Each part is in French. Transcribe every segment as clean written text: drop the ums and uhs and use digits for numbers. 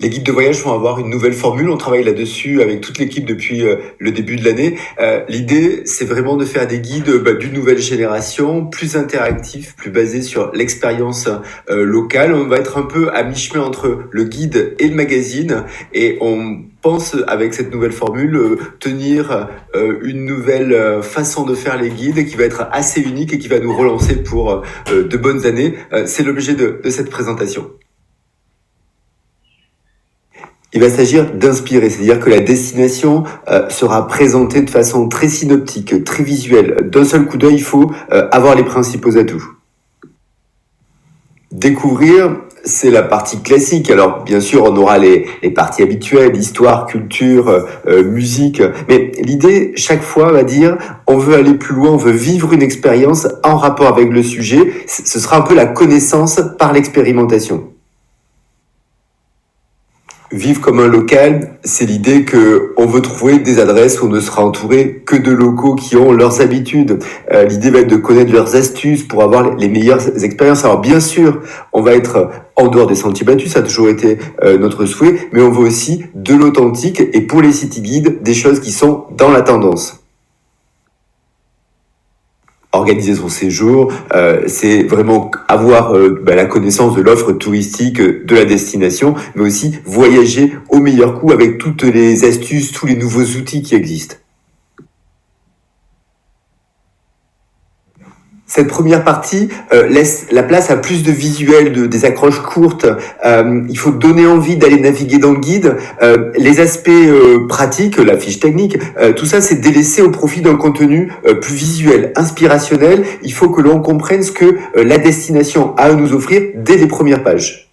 Les guides de voyage vont avoir une nouvelle formule. On travaille là-dessus avec toute l'équipe depuis le début de l'année. L'idée, c'est vraiment de faire des guides d'une nouvelle génération, plus interactifs, plus basés sur l'expérience locale. On va être un peu à mi-chemin entre le guide et le magazine, et on pense, avec cette nouvelle formule, tenir une nouvelle façon de faire les guides qui va être assez unique et qui va nous relancer pour de bonnes années. C'est l'objet de cette présentation. Il va s'agir d'inspirer, c'est-à-dire que la destination sera présentée de façon très synoptique, très visuelle. D'un seul coup d'œil, il faut avoir les principaux atouts. Découvrir, c'est la partie classique. Alors, bien sûr, on aura les parties habituelles, histoire, culture, musique. Mais l'idée, chaque fois, va dire, on veut aller plus loin, on veut vivre une expérience en rapport avec le sujet. Ce sera un peu la connaissance par l'expérimentation. Vivre comme un local, c'est l'idée qu'on veut trouver des adresses où on ne sera entouré que de locaux qui ont leurs habitudes. L'idée va être de connaître leurs astuces pour avoir les meilleures expériences. Alors bien sûr, on va être en dehors des sentiers battus, ça a toujours été notre souhait, mais on veut aussi de l'authentique et pour les city guides, des choses qui sont dans la tendance. Organiser son séjour, c'est vraiment avoir la connaissance de l'offre touristique de la destination, mais aussi voyager au meilleur coût avec toutes les astuces, tous les nouveaux outils qui existent. Cette première partie laisse la place à plus de visuels, des accroches courtes. Il faut donner envie d'aller naviguer dans le guide. Les aspects pratiques, la fiche technique, tout ça c'est délaissé au profit d'un contenu plus visuel, inspirationnel. Il faut que l'on comprenne ce que la destination a à nous offrir dès les premières pages.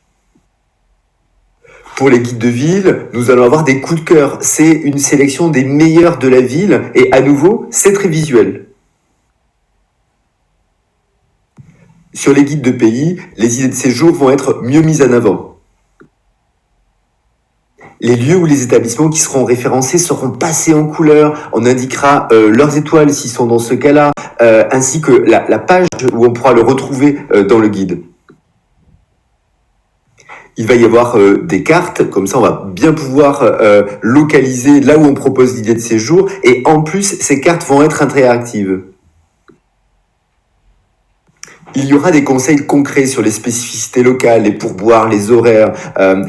Pour les guides de ville, nous allons avoir des coups de cœur. C'est une sélection des meilleurs de la ville et à nouveau, c'est très visuel. Sur les guides de pays, les idées de séjour vont être mieux mises en avant. Les lieux ou les établissements qui seront référencés seront passés en couleur. On indiquera leurs étoiles s'ils sont dans ce cas-là, ainsi que la page où on pourra le retrouver dans le guide. Il va y avoir des cartes, comme ça on va bien pouvoir localiser là où on propose l'idée de séjour. Et en plus, ces cartes vont être interactives. Il y aura des conseils concrets sur les spécificités locales, les pourboires, les horaires.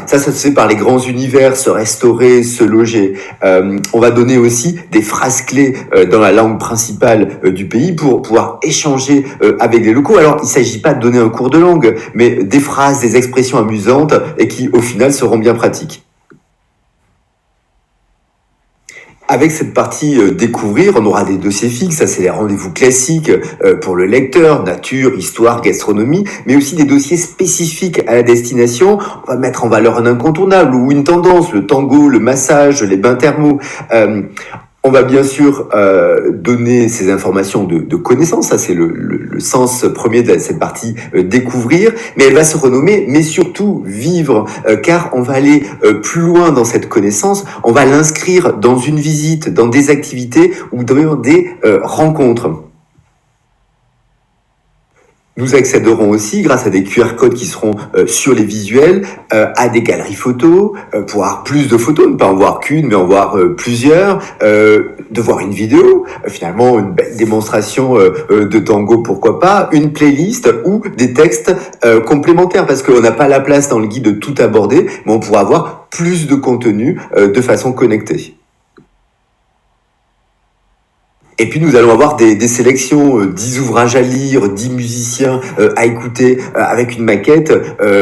Ça se fait par les grands univers, se restaurer, se loger. On va donner aussi des phrases clés dans la langue principale du pays pour pouvoir échanger avec les locaux. Alors, il ne s'agit pas de donner un cours de langue, mais des phrases, des expressions amusantes et qui, au final, seront bien pratiques. Avec cette partie découvrir, on aura des dossiers fixes, ça c'est les rendez-vous classiques pour le lecteur, nature, histoire, gastronomie, mais aussi des dossiers spécifiques à la destination. On va mettre en valeur un incontournable ou une tendance, le tango, le massage, les bains thermaux. On va bien sûr donner ces informations de connaissance, ça c'est le sens premier de cette partie découvrir, mais elle va se renommer, mais surtout vivre, car on va aller plus loin dans cette connaissance, on va l'inscrire dans une visite, dans des activités ou dans des rencontres. Nous accéderons aussi, grâce à des QR codes qui seront sur les visuels, à des galeries photos, pour avoir plus de photos, ne pas en voir qu'une, mais en voir plusieurs, de voir une vidéo, finalement une belle démonstration de tango, pourquoi pas, une playlist ou des textes complémentaires, parce qu'on n'a pas la place dans le guide de tout aborder, mais on pourra avoir plus de contenu de façon connectée. Et puis nous allons avoir des sélections, 10 ouvrages à lire, 10 musiciens à écouter, avec une maquette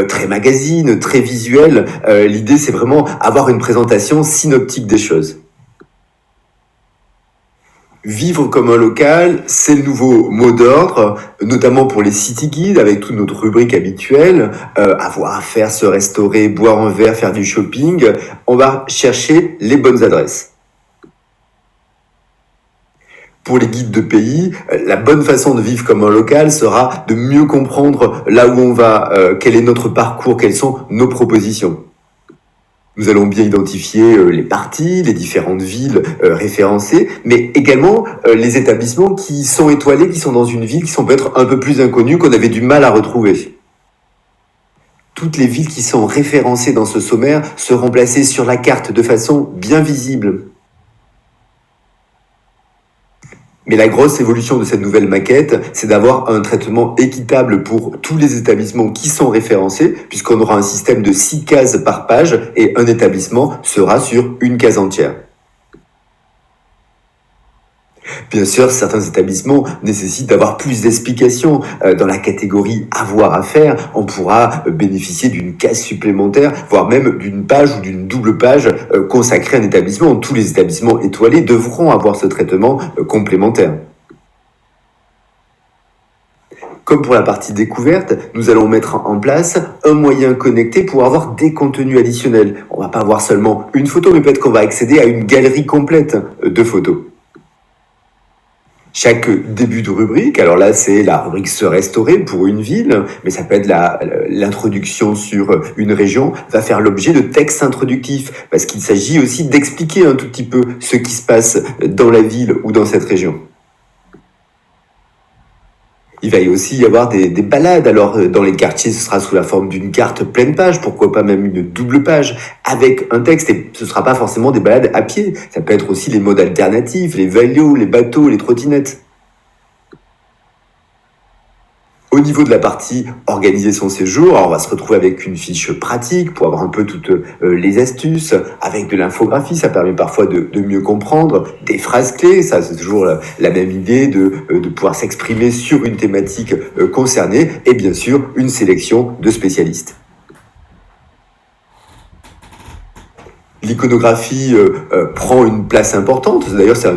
très magazine, très visuelle. L'idée c'est vraiment avoir une présentation synoptique des choses. Vivre comme un local, c'est le nouveau mot d'ordre, notamment pour les city guides, avec toute notre rubrique habituelle, avoir, faire, se restaurer, boire un verre, faire du shopping. On va chercher les bonnes adresses. Pour les guides de pays, la bonne façon de vivre comme un local sera de mieux comprendre là où on va, quel est notre parcours, quelles sont nos propositions. Nous allons bien identifier les parties, les différentes villes référencées, mais également les établissements qui sont étoilés, qui sont dans une ville, qui sont peut-être un peu plus inconnus, qu'on avait du mal à retrouver. Toutes les villes qui sont référencées dans ce sommaire seront placées sur la carte de façon bien visible. Mais la grosse évolution de cette nouvelle maquette, c'est d'avoir un traitement équitable pour tous les établissements qui sont référencés, puisqu'on aura un système de 6 cases par page et un établissement sera sur une case entière. Bien sûr, certains établissements nécessitent d'avoir plus d'explications. Dans la catégorie avoir à faire, on pourra bénéficier d'une case supplémentaire, voire même d'une page ou d'une double page consacrée à un établissement. Tous les établissements étoilés devront avoir ce traitement complémentaire. Comme pour la partie découverte, nous allons mettre en place un moyen connecté pour avoir des contenus additionnels. On va pas avoir seulement une photo, mais peut-être qu'on va accéder à une galerie complète de photos. Chaque début de rubrique, alors là c'est la rubrique se restaurer pour une ville, mais ça peut être l'introduction sur une région, va faire l'objet de textes introductifs, parce qu'il s'agit aussi d'expliquer un tout petit peu ce qui se passe dans la ville ou dans cette région. Il va y aussi y avoir des balades. Alors, dans les quartiers, ce sera sous la forme d'une carte pleine page, pourquoi pas même une double page, avec un texte. Et ce ne sera pas forcément des balades à pied. Ça peut être aussi les modes alternatifs, les vélos, les bateaux, les trottinettes. Au niveau de la partie organiser son séjour, alors on va se retrouver avec une fiche pratique pour avoir un peu toutes les astuces, avec de l'infographie, ça permet parfois de mieux comprendre, des phrases clés, ça c'est toujours la même idée de pouvoir s'exprimer sur une thématique concernée, et bien sûr une sélection de spécialistes. L'iconographie prend une place importante. D'ailleurs, c'est un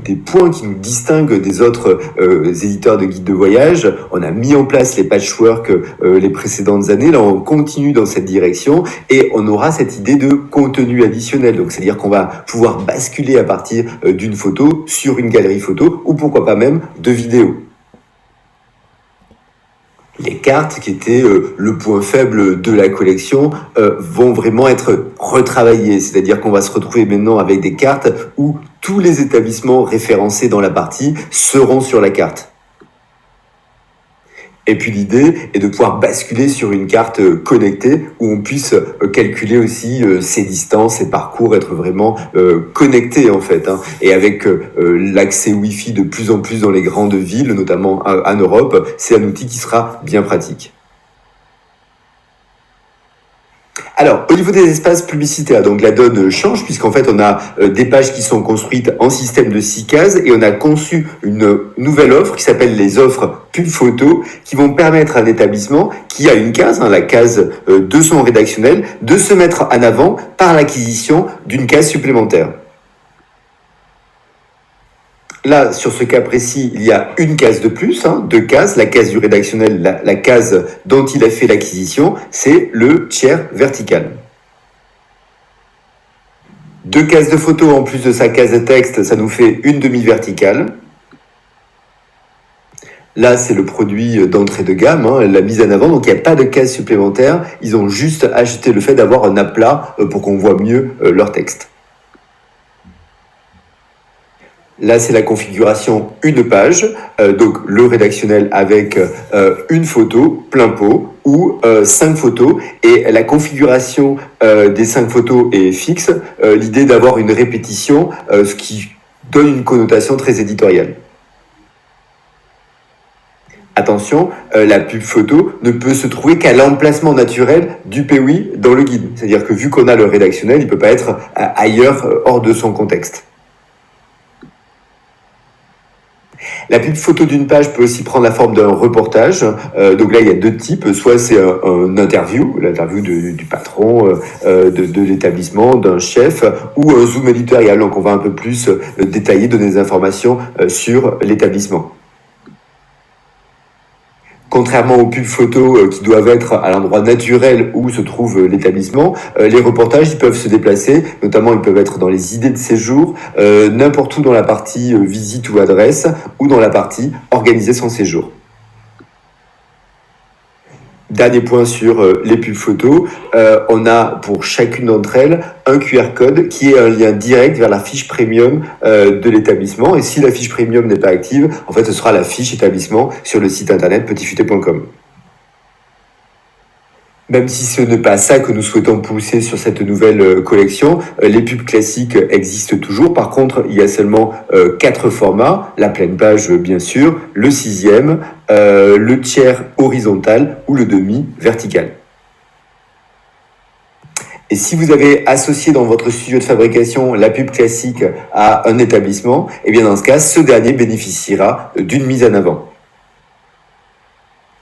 des points qui nous distinguent des autres éditeurs de guides de voyage. On a mis en place les patchwork les précédentes années. Là, on continue dans cette direction et on aura cette idée de contenu additionnel. Donc, c'est-à-dire qu'on va pouvoir basculer à partir d'une photo sur une galerie photo ou pourquoi pas même de vidéos. Les cartes, qui étaient le point faible de la collection, vont vraiment être retravaillées. C'est-à-dire qu'on va se retrouver maintenant avec des cartes où tous les établissements référencés dans la partie seront sur la carte. Et puis l'idée est de pouvoir basculer sur une carte connectée où on puisse calculer aussi ses distances, ses parcours, être vraiment connecté en fait. Et avec l'accès Wi-Fi de plus en plus dans les grandes villes, notamment en Europe, c'est un outil qui sera bien pratique. Alors, au niveau des espaces publicitaires, donc la donne change puisqu'en fait on a des pages qui sont construites en système de 6 cases et on a conçu une nouvelle offre qui s'appelle les offres pub photo qui vont permettre à un établissement qui a une case, la case de son rédactionnel, de se mettre en avant par l'acquisition d'une case supplémentaire. Là, sur ce cas précis, il y a une case de plus, 2 cases, la case du rédactionnel, la case dont il a fait l'acquisition, c'est le tiers vertical. 2 cases de photos en plus de sa case de texte, ça nous fait une demi-verticale. Là, c'est le produit d'entrée de gamme, la mise en avant, donc il n'y a pas de case supplémentaire, ils ont juste ajouté le fait d'avoir un aplat pour qu'on voit mieux leur texte. Là, c'est la configuration une page, donc le rédactionnel avec une photo, plein pot, ou 5 photos. Et la configuration des 5 photos est fixe, l'idée d'avoir une répétition, ce qui donne une connotation très éditoriale. Attention, la pub photo ne peut se trouver qu'à l'emplacement naturel du POI dans le guide. C'est-à-dire que vu qu'on a le rédactionnel, il ne peut pas être ailleurs, hors de son contexte. La pub photo d'une page peut aussi prendre la forme d'un reportage. Donc là, il y a 2 types. Soit c'est un interview, l'interview du patron de l'établissement, d'un chef, ou un zoom éditorial. Donc on va un peu plus détailler, donner des informations sur l'établissement. Contrairement aux pubs photos qui doivent être à l'endroit naturel où se trouve l'établissement, les reportages ils peuvent se déplacer, notamment ils peuvent être dans les idées de séjour, n'importe où dans la partie visite ou adresse, ou dans la partie organiser son séjour. Dernier point sur les pubs photos, on a pour chacune d'entre elles un QR code qui est un lien direct vers la fiche premium de l'établissement. Et si la fiche premium n'est pas active, en fait ce sera la fiche établissement sur le site internet petitfuté.com. Même si ce n'est pas ça que nous souhaitons pousser sur cette nouvelle collection, les pubs classiques existent toujours. Par contre, il y a seulement 4 formats, la pleine page bien sûr, le 6e, le tiers horizontal ou le demi vertical. Et si vous avez associé dans votre studio de fabrication la pub classique à un établissement, eh bien dans ce cas, ce dernier bénéficiera d'une mise en avant.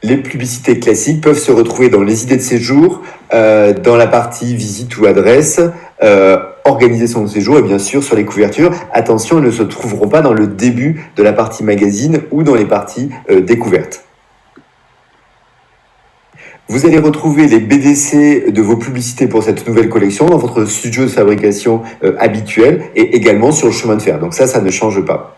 Les publicités classiques peuvent se retrouver dans les idées de séjour, dans la partie visite ou adresse, organisation de séjour et bien sûr sur les couvertures. Attention, elles ne se trouveront pas dans le début de la partie magazine ou dans les parties découvertes. Vous allez retrouver les BDC de vos publicités pour cette nouvelle collection dans votre studio de fabrication habituel et également sur le chemin de fer. Donc ça ne change pas.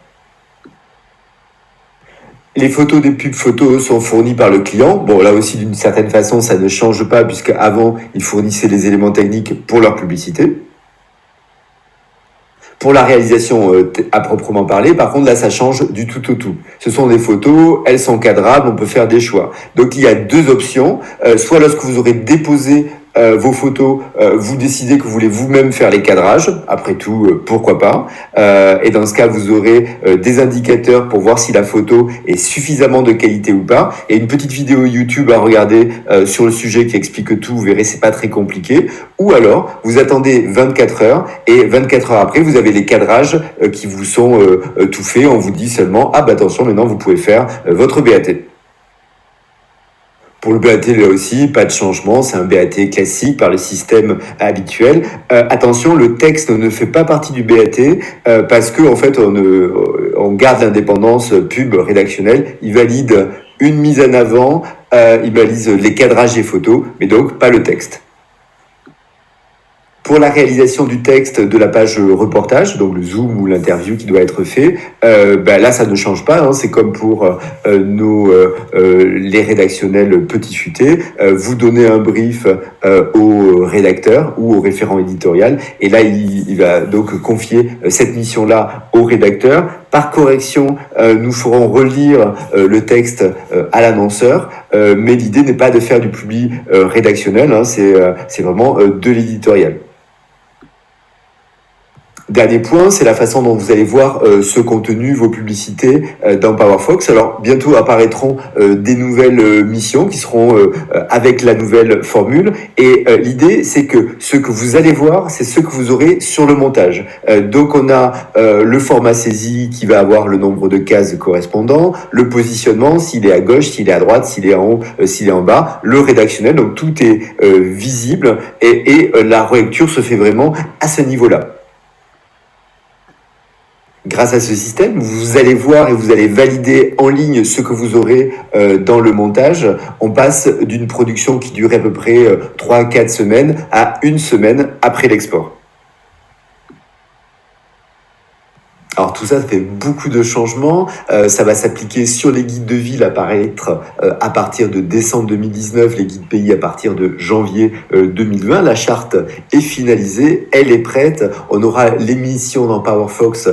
Les photos des pubs photos sont fournies par le client. Bon, là aussi, d'une certaine façon, ça ne change pas puisque avant, ils fournissaient les éléments techniques pour leur publicité. Pour la réalisation à proprement parler, par contre, là, ça change du tout au tout. Ce sont des photos, elles sont cadrables, on peut faire des choix. Donc, il y a 2 options. Soit lorsque vous aurez déposé vos photos, vous décidez que vous voulez vous-même faire les cadrages. Après tout, pourquoi pas. Et dans ce cas, vous aurez des indicateurs pour voir si la photo est suffisamment de qualité ou pas. Et une petite vidéo YouTube à regarder sur le sujet qui explique tout. Vous verrez, c'est pas très compliqué. Ou alors, vous attendez 24 heures et 24 heures après, vous avez les cadrages qui vous sont tout faits. On vous dit seulement, ah bah attention, maintenant vous pouvez faire votre BAT. Pour le BAT, là aussi, pas de changement, c'est un BAT classique par le système habituel. Attention, le texte ne fait pas partie du BAT parce que en fait, on garde l'indépendance pub rédactionnelle. Il valide une mise en avant, il valide les cadrages et photos, mais donc pas le texte. Pour la réalisation du texte de la page reportage, donc le zoom ou l'interview qui doit être fait, là ça ne change pas, hein, c'est comme pour les rédactionnels petit futé, vous donnez un brief au rédacteur ou au référent éditorial et là il va donc confier cette mission-là au rédacteur. Par correction, nous ferons relire le texte à l'annonceur, mais l'idée n'est pas de faire du publi rédactionnel, hein, c'est vraiment de l'éditorial. Dernier point, c'est la façon dont vous allez voir ce contenu, vos publicités dans PowerFox. Alors, bientôt apparaîtront des nouvelles missions qui seront avec la nouvelle formule. Et l'idée, c'est que ce que vous allez voir, c'est ce que vous aurez sur le montage. Donc, on a le format saisi qui va avoir le nombre de cases correspondant, le positionnement, s'il est à gauche, s'il est à droite, s'il est en haut, s'il est en bas, le rédactionnel. Donc, tout est visible et la relecture se fait vraiment à ce niveau-là. Grâce à ce système, vous allez voir et vous allez valider en ligne ce que vous aurez dans le montage. On passe d'une production qui durait à peu près 3 à 4 semaines à 1 semaine après l'export. Alors tout ça fait beaucoup de changements, ça va s'appliquer sur les guides de ville apparaître à partir de décembre 2019, les guides pays à partir de janvier 2020. La charte est finalisée, elle est prête, on aura l'émission dans PowerFox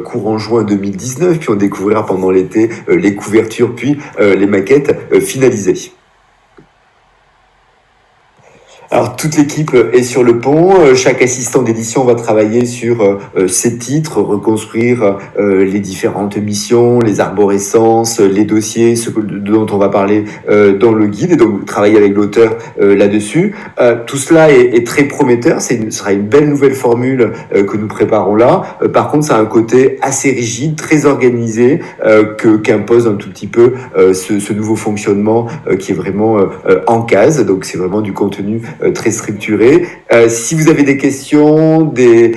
courant juin 2019, puis on découvrira pendant l'été les couvertures, puis les maquettes finalisées. Alors toute l'équipe est sur le pont, chaque assistant d'édition va travailler sur ses titres, reconstruire les différentes missions, les arborescences, les dossiers, ce dont on va parler dans le guide, et donc travailler avec l'auteur là-dessus. Tout cela est très prometteur, ce sera une belle nouvelle formule que nous préparons là. Par contre, ça a un côté assez rigide, très organisé, qu'impose un tout petit peu ce nouveau fonctionnement qui est vraiment en case, donc c'est vraiment du contenu très structuré. Si vous avez des questions, des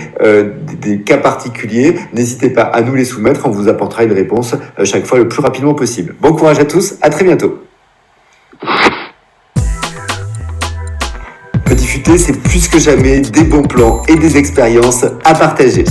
cas particuliers, n'hésitez pas à nous les soumettre, on vous apportera une réponse chaque fois le plus rapidement possible. Bon courage à tous, à très bientôt. Petit Futé, c'est plus que jamais des bons plans et des expériences à partager.